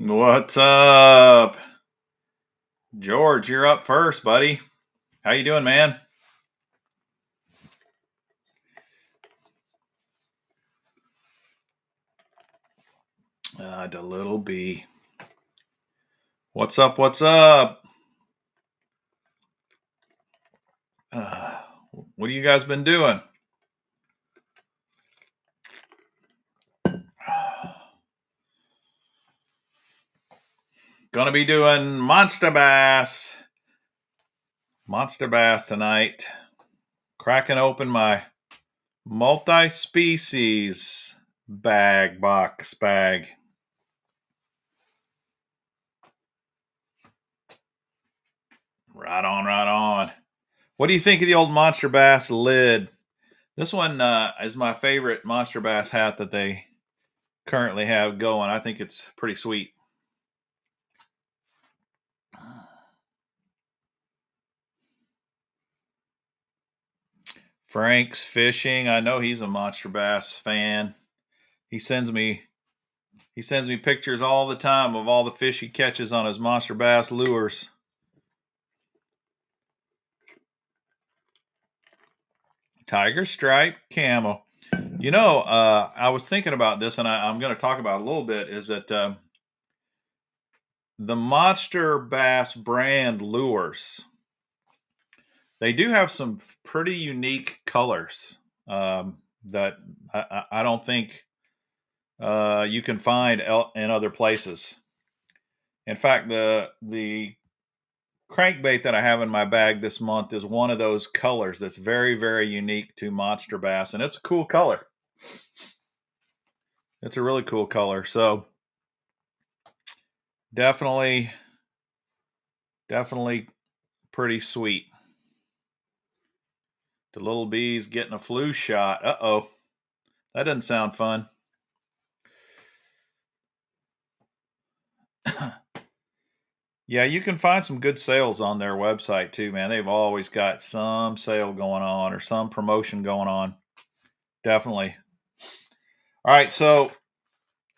What's up? George, you're up first, buddy. How you doing, man? The little bee. What's up? What's up? What have you guys been doing? Gonna be doing Monster Bass. Monster Bass tonight. Cracking open my multi-species box bag. Right on, right on. What do you think of the old Monster Bass lid? This one is my favorite Monster Bass hat that they currently have going. I think it's pretty sweet. Frank's fishing. I know he's a Monster Bass fan. He sends me pictures all the time of all the fish he catches on his Monster Bass lures. Tiger stripe camo. You know, I was thinking about this, and I'm going to talk about it a little bit, is that the Monster Bass brand lures, they do have some pretty unique colors that I don't think you can find in other places. In fact, the crankbait that I have in my bag this month is one of those colors that's very, very unique to Monster Bass, and it's a cool color. It's a really cool color. So definitely pretty sweet. The little bee's getting a flu shot. Uh-oh. That doesn't sound fun. Yeah, you can find some good sales on their website too, man. They've always got some sale going on or some promotion going on. Definitely. All right, so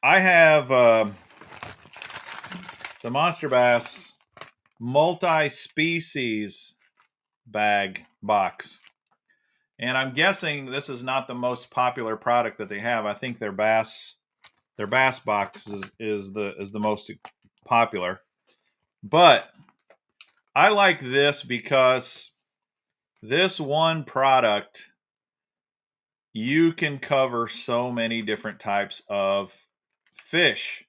I have the Monster Bass multi-species box. And I'm guessing this is not the most popular product that they have. I think their bass box is the most popular. But I like this because this one product, you can cover so many different types of fish.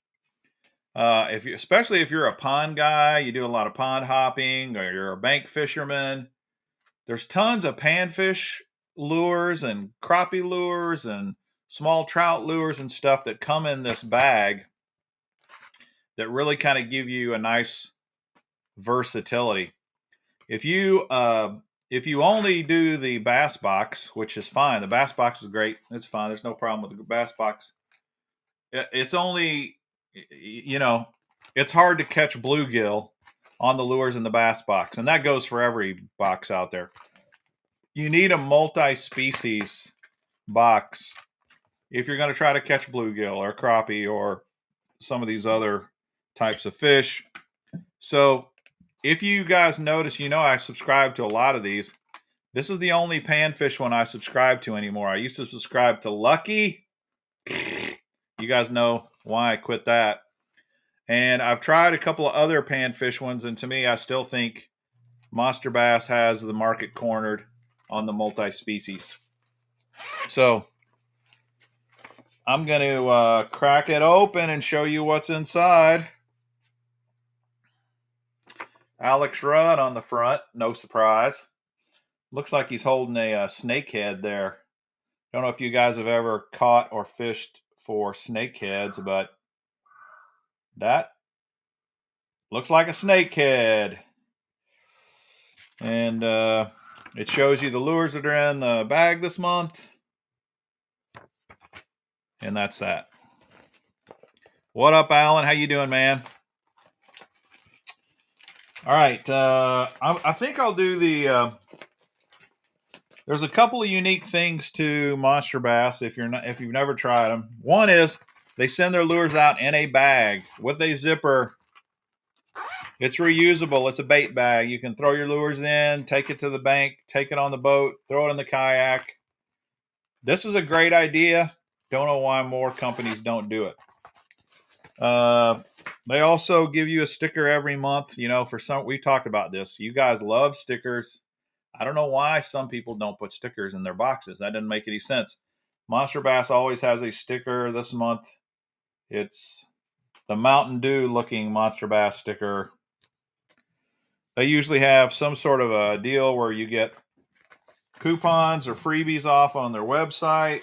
Especially if you're a pond guy, you do a lot of pond hopping, or you're a bank fisherman, there's tons of panfish lures and crappie lures and small trout lures and stuff that come in this bag that really kind of give you a nice versatility. If you only do the bass box, which is fine, the bass box is great. It's fine. There's no problem with the bass box. It's only, it's hard to catch bluegill on the lures in the bass box, and that goes for every box out there. You need a multi-species box if you're going to try to catch bluegill or crappie or some of these other types of fish. So if you guys notice, I subscribe to a lot of these. This is the only panfish one I subscribe to anymore. I used to subscribe to Lucky. You guys know why I quit that. And I've tried a couple of other panfish ones, and to me, I still think Monster Bass has the market cornered on the multi-species. So I'm going to crack it open and show you what's inside. Alex Rudd on the front, no surprise. Looks like he's holding a snakehead there. Don't know if you guys have ever caught or fished for snakeheads, but that looks like a snakehead. And it shows you the lures that are in the bag this month. And that's that. What up, Alan? How you doing, man? All right. I think I'll do the... there's a couple of unique things to Monster Bass if you've never tried them. One is They send their lures out in a bag with a zipper. It's reusable. It's a bait bag. You can throw your lures in, take it to the bank, take it on the boat, throw it in the kayak. This is a great idea. Don't know why more companies don't do it. They also give you a sticker every month. You know, for some, we talked about this. You guys love stickers. I don't know why some people don't put stickers in their boxes. That doesn't make any sense. Monster Bass always has a sticker this month. It's the Mountain Dew looking Monster Bass sticker. They usually have some sort of a deal where you get coupons or freebies off on their website.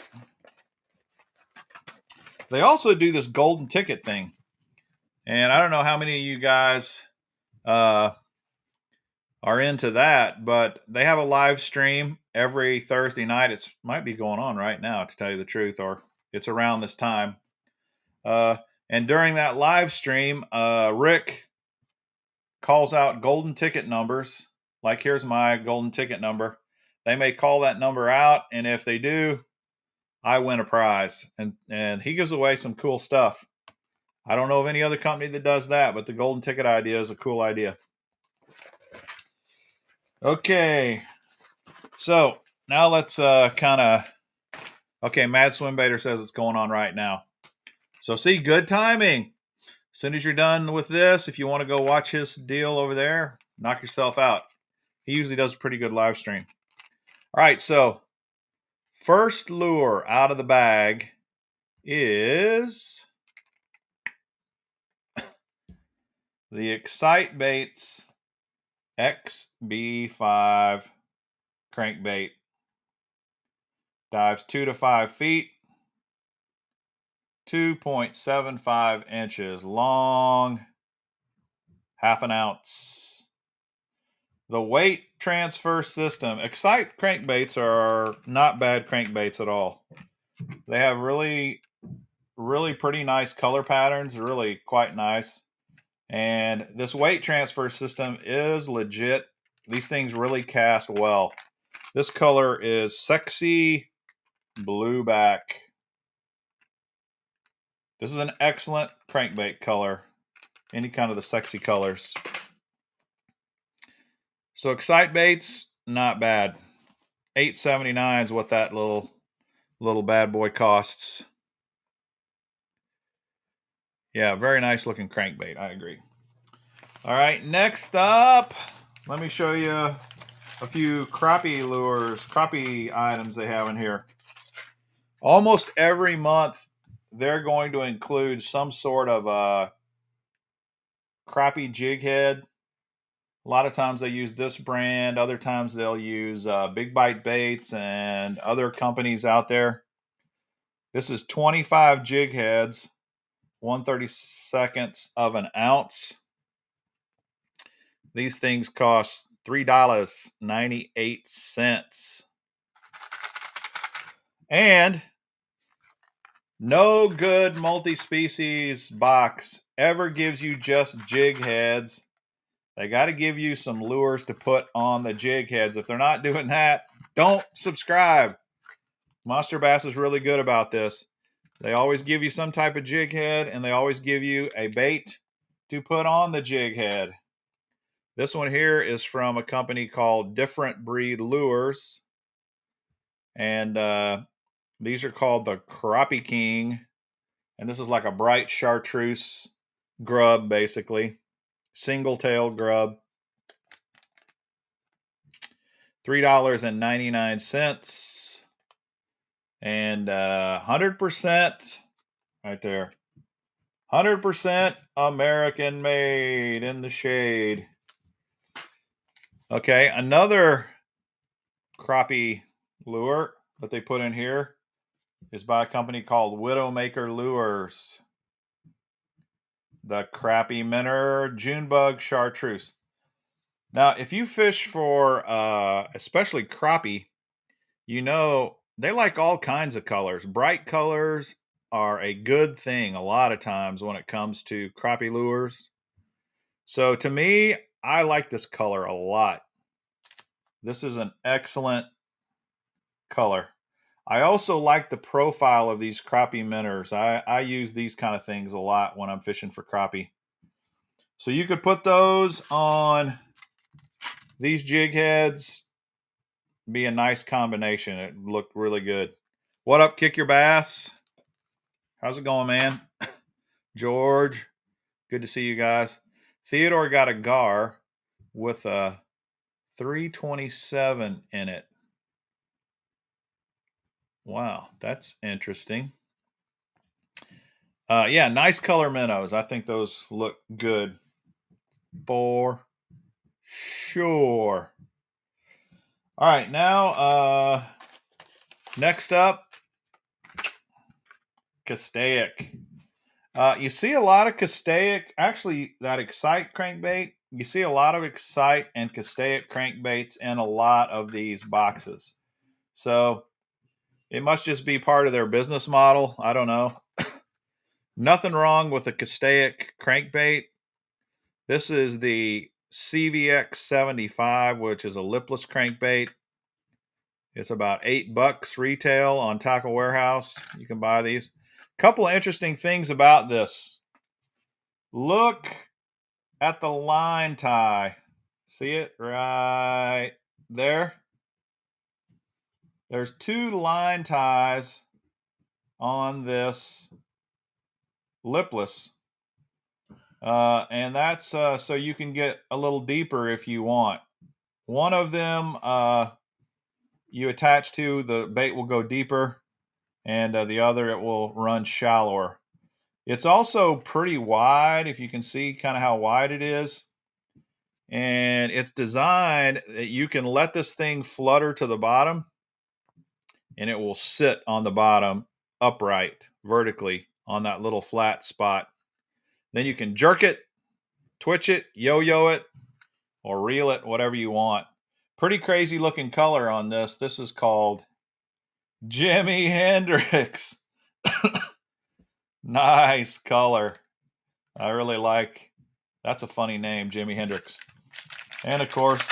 They also do this golden ticket thing. And I don't know how many of you guys are into that, but they have a live stream every Thursday night. It might be going on right now, to tell you the truth, or it's around this time. And during that live stream, Rick calls out golden ticket numbers. Like, here's my golden ticket number. They may call that number out, and if they do, I win a prize. And he gives away some cool stuff. I don't know of any other company that does that, but the golden ticket idea is a cool idea. Okay, so now let's okay, Mad Swimbaiter says it's going on right now. So see, good timing. As soon as you're done with this, if you want to go watch his deal over there, knock yourself out. He usually does a pretty good live stream. All right, so first lure out of the bag is the Xcite Baits XB5 crankbait. Dives 2 to 5 feet, 2.75 inches long, half an ounce. The weight transfer system. Xcite crankbaits are not bad crankbaits at all. They have really pretty nice color patterns, really quite nice. And this weight transfer system is legit. These things really cast well. This color is Sexy Blueback. This is an excellent crankbait color. Any kind of the sexy colors. So Xcite Baits, not bad. $8.79 is what that little bad boy costs. Yeah, very nice looking crankbait. I agree. All right, next up, let me show you a few crappie lures, crappie items they have in here. Almost every month, they're going to include some sort of a crappie jig head. A lot of times they use this brand. Other times they'll use Big Bite Baits and other companies out there. This is 25 jig heads, 1/32 of an ounce. These things cost $3.98. And no good multi-species box ever gives you just jig heads. They got to give you some lures to put on the jig heads. If they're not doing that, don't subscribe. Monster Bass is really good about this. They always give you some type of jig head, and they always give you a bait to put on the jig head. This one here is from a company called Different Breed Lures. And these are called the Crappie King. And this is like a bright chartreuse grub, basically. Single tail grub. $3.99. And 100% right there. 100% American made in the shade. Okay, another crappie lure that they put in here is by a company called Widowmaker Lures. The Crappie Minnow Junebug Chartreuse. Now, if you fish for especially crappie, you know they like all kinds of colors. Bright colors are a good thing a lot of times when it comes to crappie lures. So to me, I like this color a lot. This is an excellent color. I also like the profile of these crappie minnows. I use these kind of things a lot when I'm fishing for crappie. So you could put those on these jig heads. Be a nice combination. It looked really good. What up, Kick Your Bass? How's it going, man? George, good to see you guys. Theodore got a gar with a 327 in it. Wow, that's interesting. Yeah, nice color minnows. I think those look good for sure. All right, now next up, Castaic. You see a lot of Castaic, actually that Xcite crankbait. You see a lot of Xcite and Castaic crankbaits in a lot of these boxes. So it must just be part of their business model. I don't know. Nothing wrong with a Castaic crankbait. This is the CVX 75, which is a lipless crankbait. It's about $8 retail on Tackle Warehouse. You can buy these. Couple of interesting things about this. Look at the line tie. See it right there? There's 2 line ties on this lipless. And that's so you can get a little deeper if you want. One of them you attach to, the bait will go deeper, and the other it will run shallower. It's also pretty wide, if you can see kind of how wide it is. And it's designed that you can let this thing flutter to the bottom, and it will sit on the bottom upright, vertically, on that little flat spot. Then you can jerk it, twitch it, yo-yo it, or reel it, whatever you want. Pretty crazy looking color on this. This is called Jimi Hendrix. Nice color. I really like, that's a funny name, Jimi Hendrix. And of course,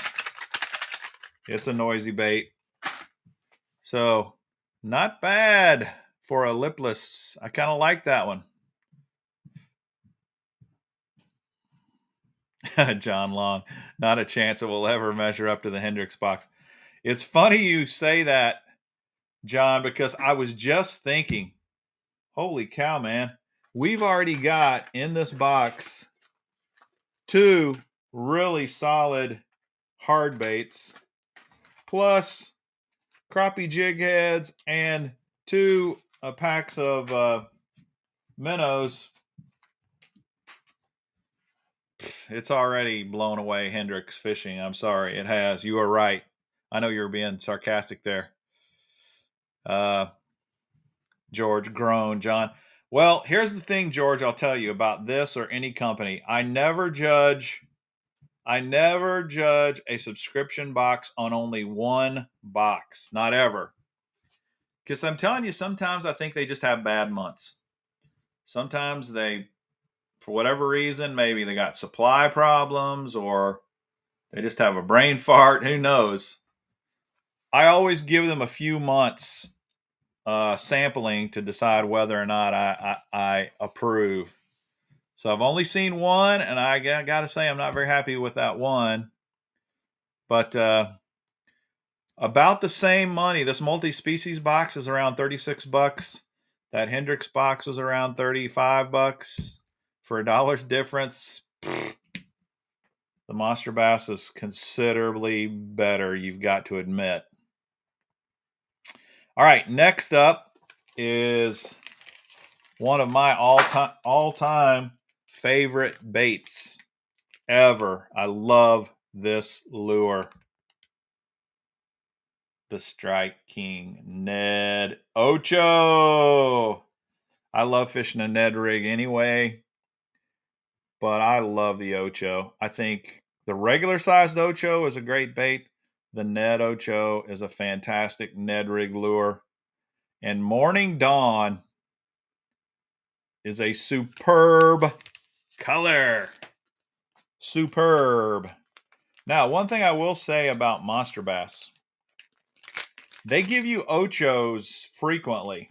it's a noisy bait. So not bad for a lipless. I kind of like that one. John Long, not a chance it will ever measure up to the Hendrix box. It's funny you say that, John, because I was just thinking, holy cow, man. We've already got in this box 2 really solid hard baits, plus crappie jig heads, and 2 packs of minnows. It's already blown away Hendrix fishing. I'm sorry, it has. You are right. I know you're being sarcastic there. George, groan, John. Well, here's the thing, George, I'll tell you about this or any company. I never judge a subscription box on only one box. Not ever. Because I'm telling you, sometimes I think they just have bad months. Sometimes they, for whatever reason, maybe they got supply problems or they just have a brain fart. Who knows? I always give them a few months sampling to decide whether or not I approve. So I've only seen one, and I got to say I'm not very happy with that one. But about the same money. This multi-species box is around $36. That Hendrix box was around $35. For $1 difference, the Monster Bass is considerably better, you've got to admit. All right, next up is one of my all-time favorite baits ever. I love this lure. The Strike King Nedocho. I love fishing a Ned rig anyway, but I love the Ocho. I think the regular sized Ocho is a great bait. The Nedocho is a fantastic Ned rig lure. And Morning Dawn is a superb color. Superb. Now, one thing I will say about Monster Bass, they give you ochos frequently.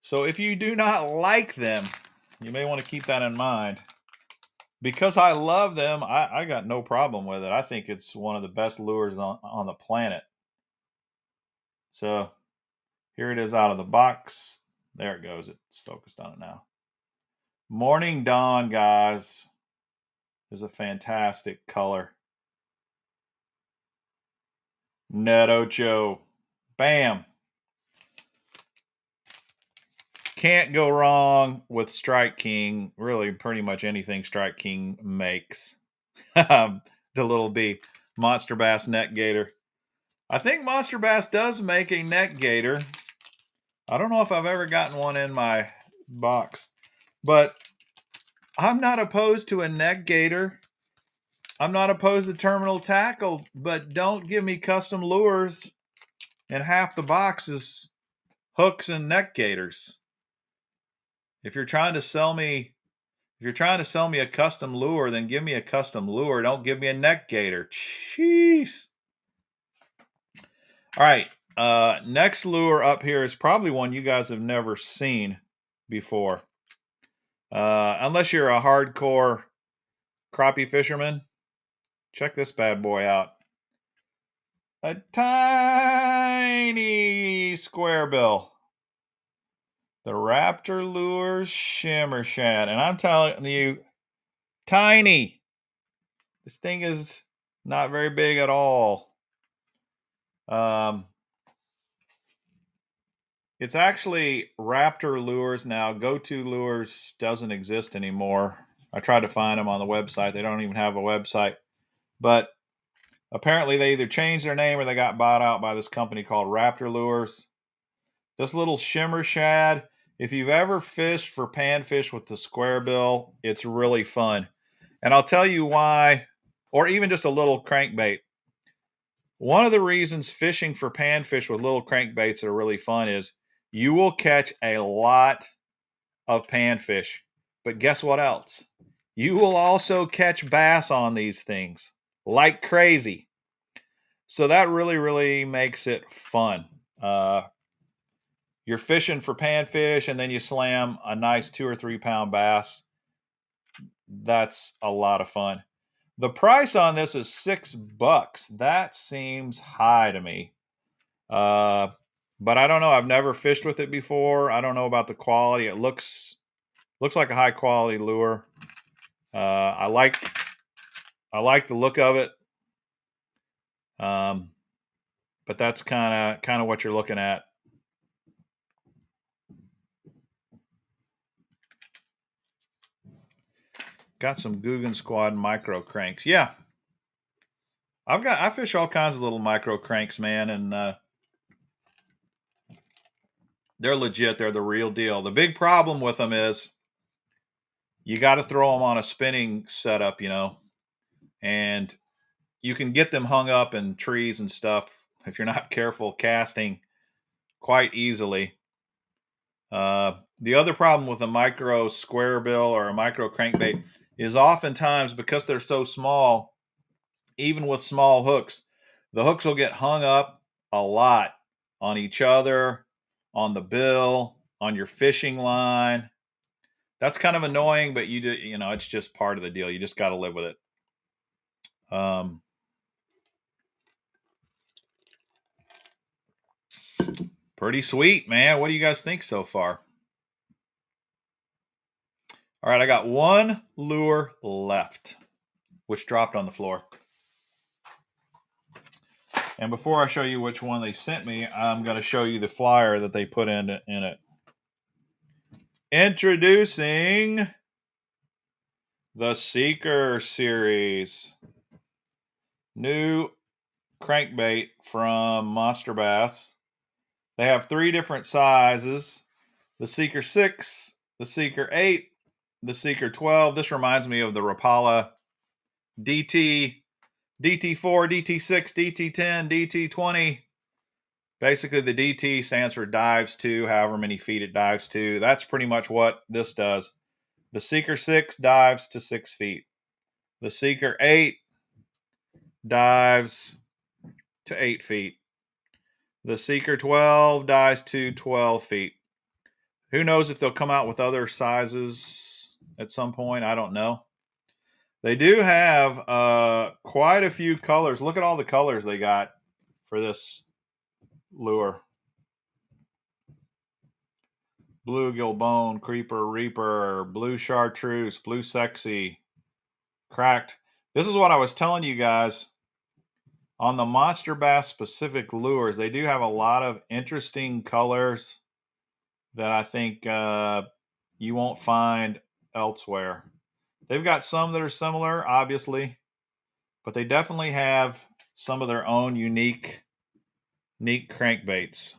So if you do not like them, you may want to keep that in mind. Because I love them, I got no problem with it. I think it's one of the best lures on the planet. So here it is out of the box. There it goes. It's focused on it now. Morning Dawn, guys, is a fantastic color. Nedocho. Bam. Can't go wrong with Strike King. Really, pretty much anything Strike King makes. The little B. Monster Bass Net Gator. I think Monster Bass does make a net gator. I don't know if I've ever gotten one in my box, but I'm not opposed to a net gator. I'm not opposed to terminal tackle, but don't give me custom lures and half the box is hooks and net gators. If you're trying to sell me a custom lure, then give me a custom lure. Don't give me a net gator. Jeez. All right. Next lure up here is probably one you guys have never seen before. Unless you're a hardcore crappie fisherman. Check this bad boy out. A tiny squarebill. The Raptor Lures Shimmer Shad. And I'm telling you, tiny. This thing is not very big at all. It's actually Raptor Lures now. Go-To Lures doesn't exist anymore. I tried to find them on the website. They don't even have a website. But apparently they either changed their name or they got bought out by this company called Raptor Lures. This little shimmer shad, if you've ever fished for panfish with the Squarebill, it's really fun. And I'll tell you why, or even just a little crankbait. One of the reasons fishing for panfish with little crankbaits are really fun is you will catch a lot of panfish. But guess what else? You will also catch bass on these things like crazy. So that really, really makes it fun. You're fishing for panfish and then you slam a nice 2 or 3 pound bass. That's a lot of fun. The price on this is $6. That seems high to me. But I don't know. I've never fished with it before. I don't know about the quality. It looks like a high quality lure. I like the look of it. But that's kind of what you're looking at. Got some Guggen Squad micro cranks. Yeah. I fish all kinds of little micro cranks, man, and they're legit. They're the real deal. The big problem with them is you got to throw them on a spinning setup, and you can get them hung up in trees and stuff if you're not careful casting quite easily. The other problem with a micro Squarebill or a micro crankbait is oftentimes because they're so small, even with small hooks, the hooks will get hung up a lot on each other, on the bill, on your fishing line. That's kind of annoying, but it's just part of the deal. You just got to live with it. Pretty sweet, man. What do you guys think so far? All right, I got one lure left, which dropped on the floor. And before I show you which one they sent me, I'm going to show you the flyer that they put in it. Introducing the Seeker series. New crankbait from Monster Bass. They have 3 different sizes. The Seeker 6, the Seeker 8, the Seeker 12. This reminds me of the Rapala DT, DT4, DT6, DT10, DT20. Basically, the DT stands for dives to, however many feet it dives to. That's pretty much what this does. The Seeker 6 dives to 6 feet. The Seeker 8 dives to 8 feet. The Seeker 12 dies to 12 feet. Who knows if they'll come out with other sizes at some point? I don't know. They do have quite a few colors. Look at all the colors they got for this lure. Bluegill, bone, creeper, reaper, blue chartreuse, blue sexy, cracked. This is what I was telling you guys on the Monster Bass specific lures. They do have a lot of interesting colors that I think you won't find elsewhere. They've got some that are similar, obviously, but they definitely have some of their own unique crankbaits.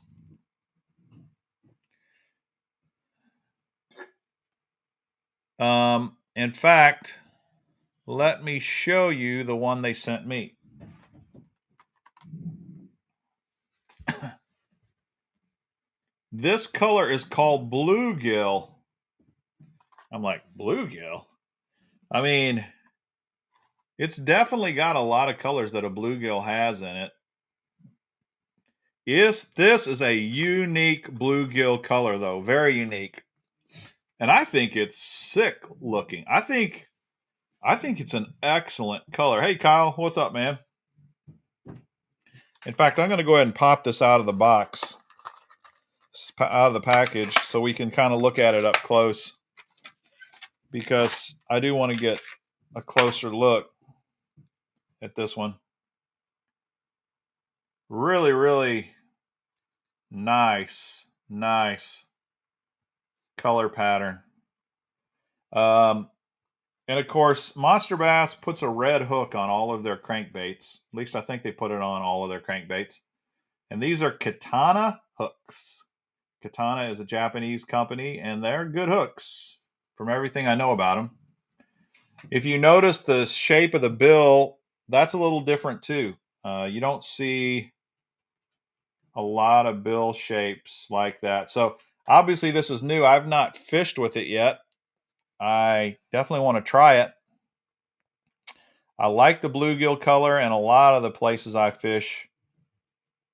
In fact, let me show you the one they sent me. This color is called Bluegill. I'm like, Bluegill? I mean, it's definitely got a lot of colors that a bluegill has in it. This is a unique bluegill color, though. Very unique. And I think it's sick looking. I think it's an excellent color. Hey, Kyle, what's up, man? In fact, I'm going to go ahead and pop this out of the box, out of the package, so we can kind of look at it up close, because I do want to get a closer look at this one. Really, really nice color pattern. And of course, Monster Bass puts a red hook on all of their crankbaits. At least I think they put it on all of their crankbaits. And these are Katana hooks. Katana is a Japanese company, and they're good hooks from everything I know about them. If you notice the shape of the bill, that's a little different too. You don't see a lot of bill shapes like that. So obviously this is new. I've not fished with it yet. I definitely want to try it. I like the bluegill color, and a lot of the places I fish,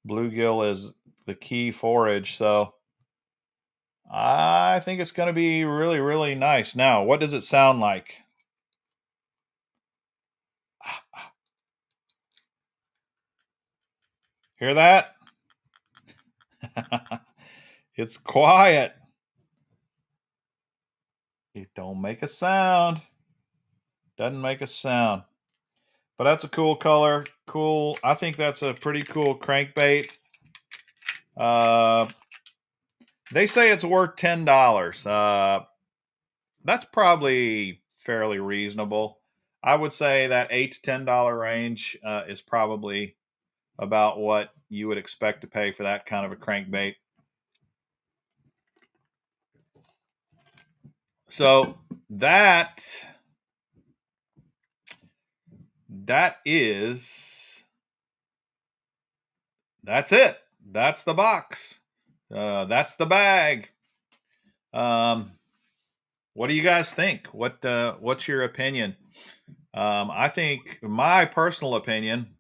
bluegill is the key forage. So I think it's going to be really, really nice. Now, what does it sound like? Hear that? It's quiet. It don't make a sound. Doesn't make a sound. But that's a cool color. Cool. I think that's a pretty cool crankbait. They say it's worth $10. That's probably fairly reasonable. I would say that $8 to $10 range is probably about what you would expect to pay for that kind of a crankbait. So that's it. That's the box. That's the bag. What do you guys think? What's your opinion? I think my personal opinion,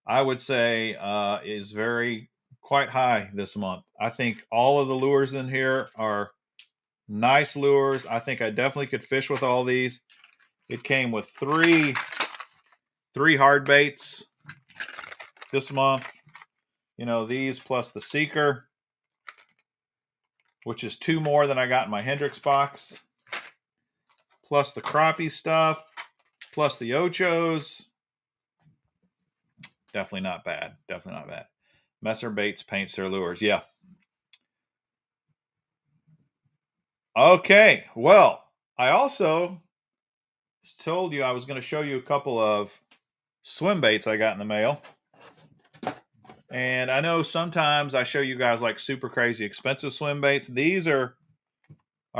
I would say, is quite high this month. I think all of the lures in here are nice lures. I think I definitely could fish with all these. It came with three hard baits this month. You know, these plus the Seeker, which is 2 more than I got in my Hendrix box, plus the Crappie stuff, plus the Ochos. Definitely not bad. Definitely not bad. Messer Baits paints their lures. Yeah. Okay. Well, I also told you I was going to show you a couple of swim baits I got in the mail. And I know sometimes I show you guys like super crazy expensive swim baits. These are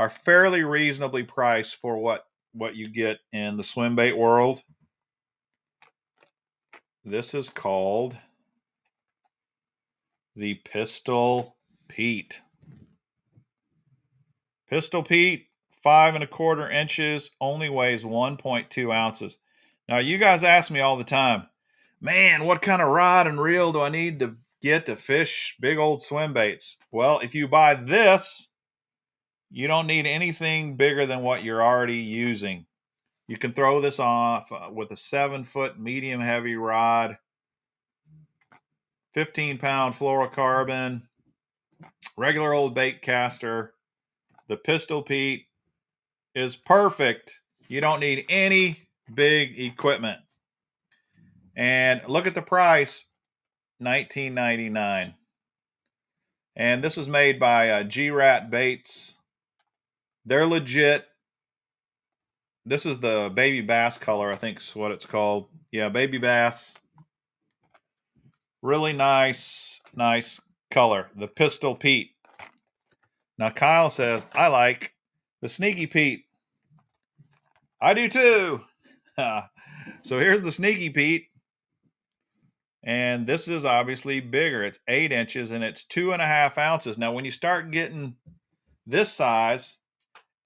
fairly reasonably priced for what you get in the swim bait world. This is called the Pistol Pete. Pistol Pete, 5 1/4 inches, only weighs 1.2 ounces. Now, you guys ask me all the time, Man, what kind of rod and reel do I need to get to fish big old swim baits? Well, if you buy this, you don't need anything bigger than what you're already using. You can throw this off with a 7-foot medium heavy rod, 15-pound fluorocarbon, regular old bait caster. The Pistol Pete is perfect. You don't need any big equipment. And look at the price, $19.99. And this was made by Xcite Baits. They're legit. This is the baby bass color, I think is what it's called. Yeah, baby bass. Really nice color. The Pistol Pete. Now Kyle says, I like the Sneaky Pete. I do too. So here's the Sneaky Pete. And this is obviously bigger. It's 8 inches and it's 2.5 ounces. Now, when you start getting this size,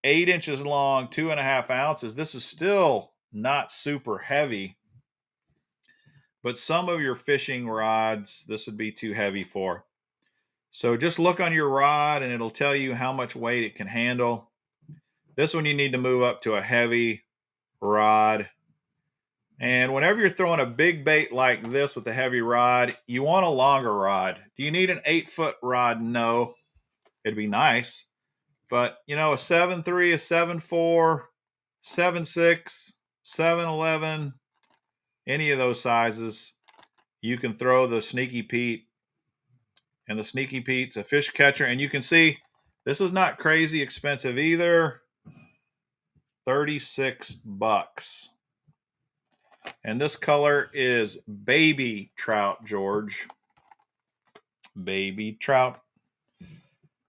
8 inches long, 2.5 ounces, this is still not super heavy. But some of your fishing rods, this would be too heavy for. So just look on your rod and it'll tell you how much weight it can handle. This one you need to move up to a heavy rod. And whenever you're throwing a big bait like this with a heavy rod, you want a longer rod. Do you need an 8-foot rod? No. It'd be nice. But, you know, a 7.3, a 7.4, 7.6, 7.11, any of those sizes, you can throw the Sneaky Pete. And the Sneaky Pete's a fish catcher. And you can see this is not crazy expensive either. $36. And this color is baby trout, George. Baby trout.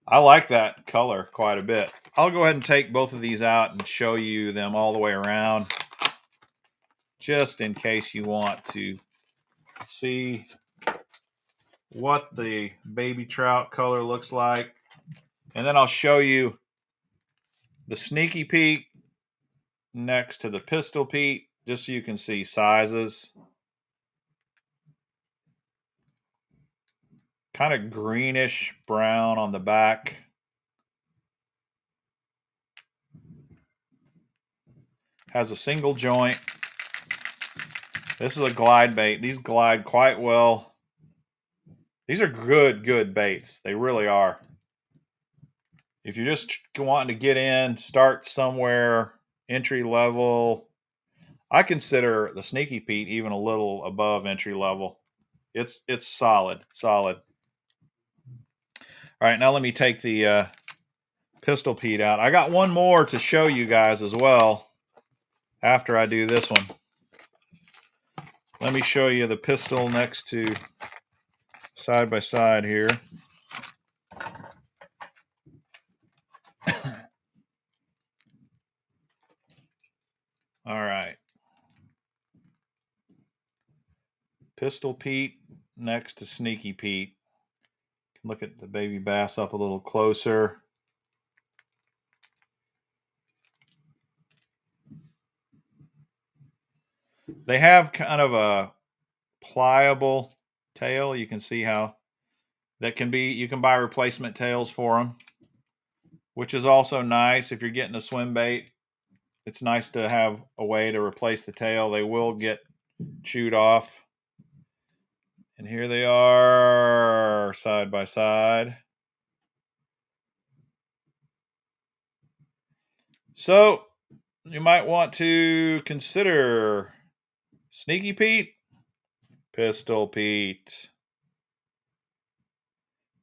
I like that color quite a bit. I'll go ahead and take both of these out and show you them all the way around, just in case you want to see what the baby trout color looks like. And then I'll show you the Sneaky Pete next to the Pistol Pete, just so you can see sizes. Kind of greenish brown on the back. Has a single joint. This is a glide bait. These glide quite well. These are good baits. They really are. If you're just wanting to get in, start somewhere entry level, I consider the Sneaky Pete even a little above entry level. It's solid. All right, now let me take the Pistol Pete out. I got one more to show you guys as well after I do this one. Let me show you the pistol next to side by side here. All right. Pistol Pete next to Sneaky Pete. Look at the baby bass up a little closer. They have kind of a pliable tail. You can see how that can be. You can buy replacement tails for them, which is also nice if you're getting a swim bait. It's nice to have a way to replace the tail. They will get chewed off. And here they are side by side. So you might want to consider Sneaky Pete, Pistol Pete,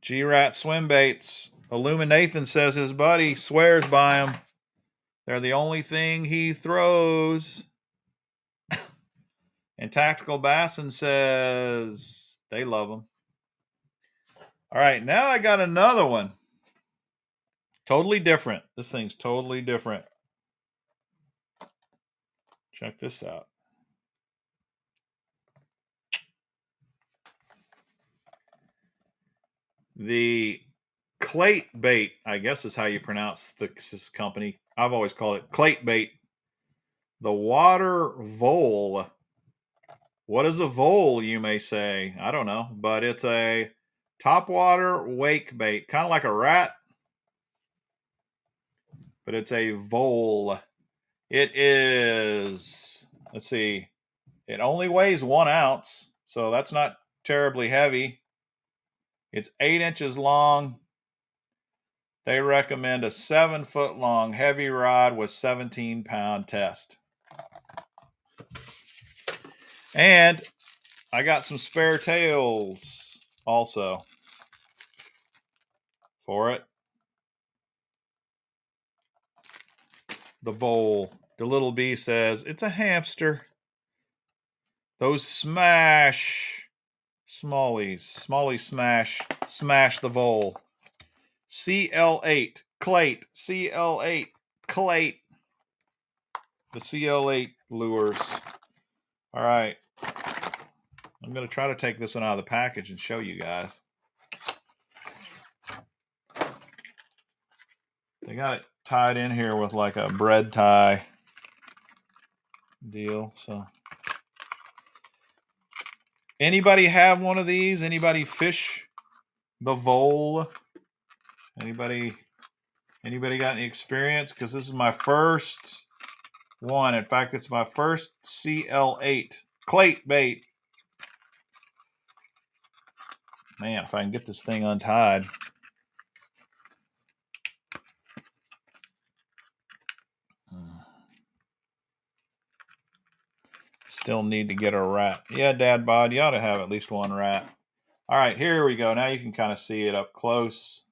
G-Rat swim baits. Illuminathan says his buddy swears by them. They're the only thing he throws. And Tactical Bassin says they love them. All right, now I got another one. Totally different. This thing's totally different. Check this out. The Claybait, I guess is how you pronounce this company. I've always called it Claybait. The water vole What is a vole, you may say? I don't know, but it's a topwater wake bait, kind of like a rat, but it's a vole. It is, let's see, it only weighs 1 ounce, so that's not terribly heavy. It's 8 inches long. They recommend a 7-foot long heavy rod with 17-pound test. And I got some spare tails also for it. The vole. The little bee says, it's a hamster. Those smash smallies. Smallies smash the vole. CL8. Clate. CL8. Clate. The CL8 lures. All right. I'm going to try to take this one out of the package and show you guys. They got it tied in here with like a bread tie deal. So, anybody have one of these? Anybody fish the vole? Anybody got any experience? Because this is my first one. In fact, it's my first CL8 Claybait. Man, if I can get this thing untied. Still need to get a rat. Yeah, Dad Bod, you ought to have at least one rat. All right, here we go. Now you can kind of see it up close.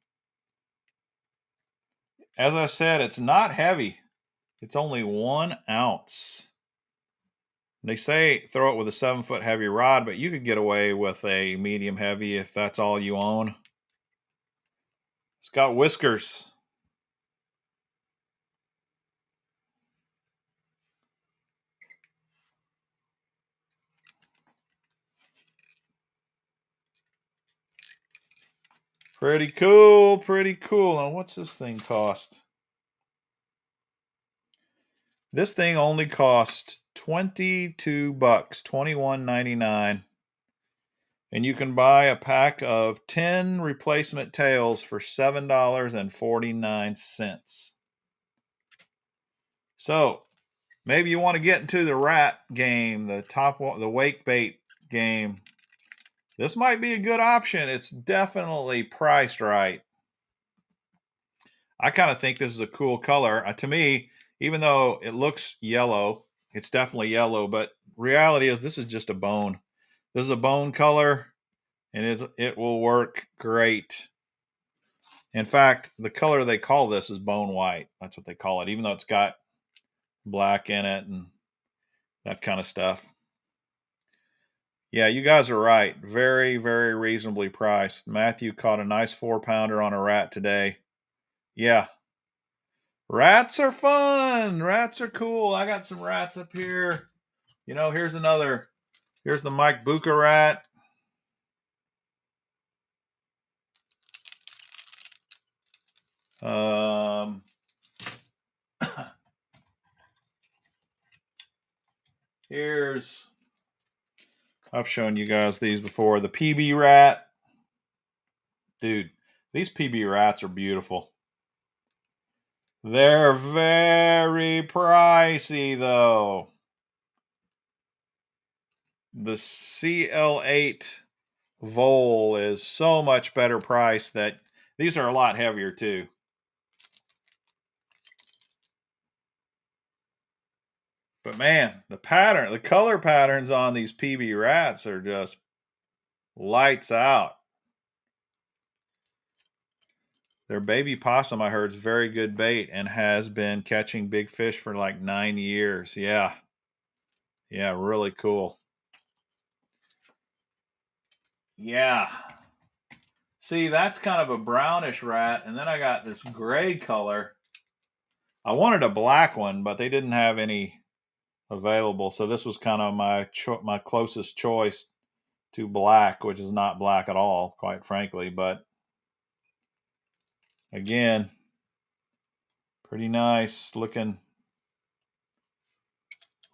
As I said, it's not heavy. It's only 1 ounce. They say throw it with a 7-foot heavy rod, but you could get away with a medium heavy if that's all you own. It's got whiskers. Pretty cool, pretty cool. Now, what's this thing cost? This thing only cost $22, $21.99. And you can buy a pack of 10 replacement tails for $7.49. So, maybe you want to get into the rat game, the wake bait game. This might be a good option. It's definitely priced right. I kind of think this is a cool color. To me, even though it looks yellow, it's definitely yellow, but reality is this is just a bone. This is a bone color, and it will work great. In fact, the color they call this is bone white. That's what they call it, even though it's got black in it and that kind of stuff. Yeah, you guys are right. Very, very reasonably priced. Matthew caught a nice 4-pounder on a rat today. Yeah. Rats are fun. Rats are cool. I got some rats up here. You know, here's the Mike Buka rat. I've shown you guys these before. The PB rat. Dude, these PB rats are beautiful. They're very pricey, though. The CL8 Vole is so much better priced that these are a lot heavier, too. But man, the color patterns on these PB rats are just lights out. Their baby possum, I heard, is very good bait and has been catching big fish for like 9 years. Yeah. Yeah, really cool. Yeah. See, that's kind of a brownish rat, and then I got this gray color. I wanted a black one, but they didn't have any available, so this was kind of my closest choice to black, which is not black at all, quite frankly, but again, pretty nice looking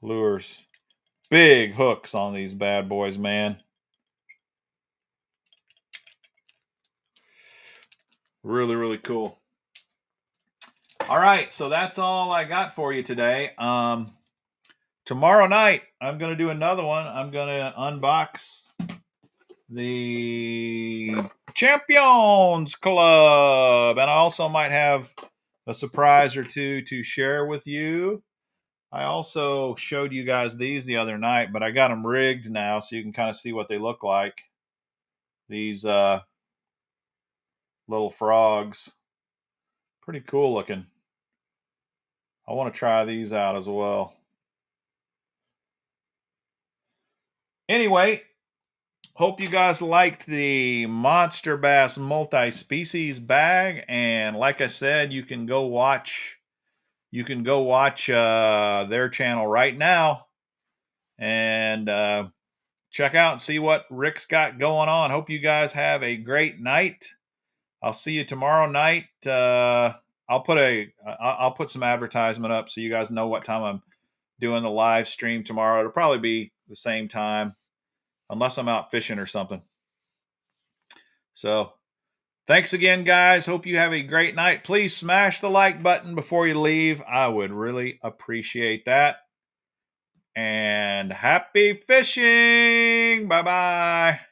lures. big hooks on these bad boys, man. Really, really cool. All right, so that's all I got for you today. Tomorrow night, I'm going to do another one. I'm going to unbox the Champions Club, and I also might have a surprise or two to share with you. I also showed you guys these the other night, but I got them rigged now so you can kind of see what they look like. These little frogs. Pretty cool looking. I want to try these out as well. Anyway, hope you guys liked the Monster Bass multi-species bag, and like I said, you can go watch their channel right now and check out and see what Rick's got going on. Hope you guys have a great night. I'll see you tomorrow night. I'll put some advertisement up so you guys know what time I'm doing the live stream tomorrow. It'll probably be the same time, unless I'm out fishing or something. So thanks again, guys. Hope you have a great night. Please smash the like button before you leave. I would really appreciate that. And happy fishing. Bye-bye.